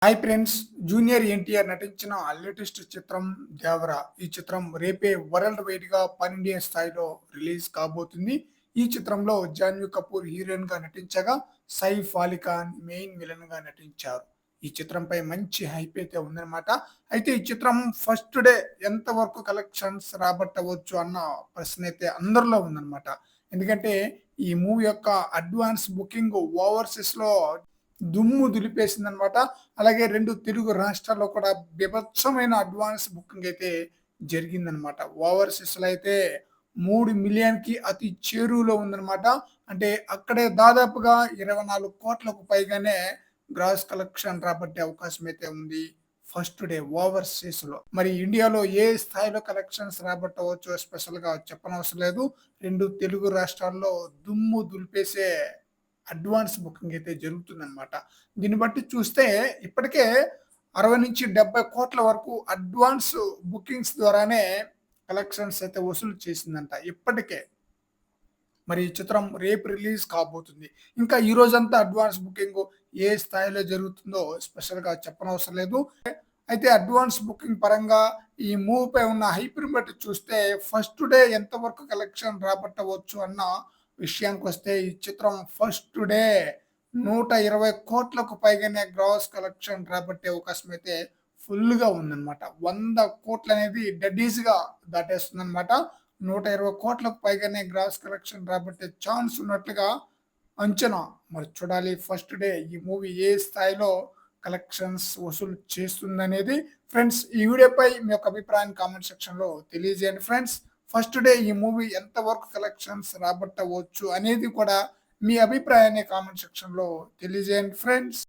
Hi friends! Junior NTR నటించిన latest చిత్రం 'దేవర'. ఈ చిత్రం రేపే వరల్డ్ వైడ్‌గా పాన్ ఇండియా స్థాయిలో రిలీజ్ కాబోతుంది. ఈ చిత్రంలో జాన్వీ కపూర్ హీరోయిన్‌గా నటించగా, సైఫ్ అలీ ఖాన్ మెయిన్ విలన్‌గా నటించారు. ఈ చిత్రంపై మంచి హైప్ అయితే ఉందన్నమాట. అయితే ఈ చిత్రం ఫస్ట్ డే ఎంత వరకు కలెక్షన్స్ రాబట్టవచ్చు అన్న ప్రశ్న అయితే అందరిలో ఉందన్నమాట. ఎందుకంటే ఈ మూవీ యొక్క అడ్వాన్స్ బుకింగ్ ఓవర్‌సీస్‌లో దుమ్ము దులిపేసిందనమాట. అలాగే 2 తెలుగు రాష్ట్రాల్లో కూడా బీభత్సమైన అడ్వాన్స్ బుకింగ్ అయితే జరిగిందనమాట. ఓవర్‌సీస్‌లో అయితే 3,000,000కి అతి చేరువలో ఉందనమాట. అంటే అక్కడే దాదాపుగా 24,00,00,000కు పైగానే గ్రాస్ కలెక్షన్ రాబట్టే అవకాశం అయితే ఉంది. ఫస్ట్ డే ఓవర్‌సీస్‌లో. మరి ఇండియాలో ఏ స్థాయిలో కలెక్షన్స్ రాబట్టవచ్చో స్పెషల్‌గా చెప్పనవసరం లేదు. 2 తెలుగు రాష్ట్రాల్లో దుమ్ము దులిపేసే అడ్వాన్స్ బుకింగ్ అయితే జరుగుతుందనమాట. దీన్ని బట్టి చూస్తే ఇప్పటికే 60-70 కోట్ల వరకు అడ్వాన్స్ బుకింగ్స్ ద్వారానే కలెక్షన్స్ అయితే వసూలు చేసిందంట ఇప్పటికే. మరి ఈ చిత్రం రేపు రిలీజ్ కాబోతుంది. ఇంకా ఈ రోజంతా అడ్వాన్స్ బుకింగ్ ఏ స్థాయిలో జరుగుతుందో స్పెషల్‌గా చెప్పనవసరం లేదు. అయితే అడ్వాన్స్ బుకింగ్ పరంగా ఈ మూవీపై ఉన్న హైప్‌ని బట్టి చూస్తే ఫస్ట్ డే ఎంతవరకు కలెక్షన్ రాబట్టవచ్చు అన్న విషయానికొస్తే ఈ చిత్రం ఫస్ట్ డే 120 కోట్లకు పైగానే గ్రాస్ కలెక్షన్ రాబట్టే అవకాశం అయితే ఫుల్‌గా ఉందన్నమాట. 100 కోట్లు అనేది డెడ్ ఈజీగా దాటేస్తుందన్నమాట. 120 కోట్లకు పైగానే గ్రాస్ కలెక్షన్ రాబట్టే ఛాన్స్ ఉన్నట్లుగా అంచనా. మరి చూడాలి ఫస్ట్ డే ఈ మూవీ ఏ స్థాయిలో కలెక్షన్స్ వసూలు చేస్తుందనేది. ఫ్రెండ్స్, ఈ వీడియోపై మీ యొక్క అభిప్రాయాన్ని కామెంట్ సెక్షన్‌లో తెలియజేయండి ఫ్రెండ్స్. ఫస్ట్ డే ఈ మూవీ ఎంతవరకు కలెక్షన్స్ రాబట్టవచ్చు అనేది కూడా మీ అభిప్రాయాన్ని కామెంట్ సెక్షన్‌లో తెలియజేయండి ఫ్రెండ్స్.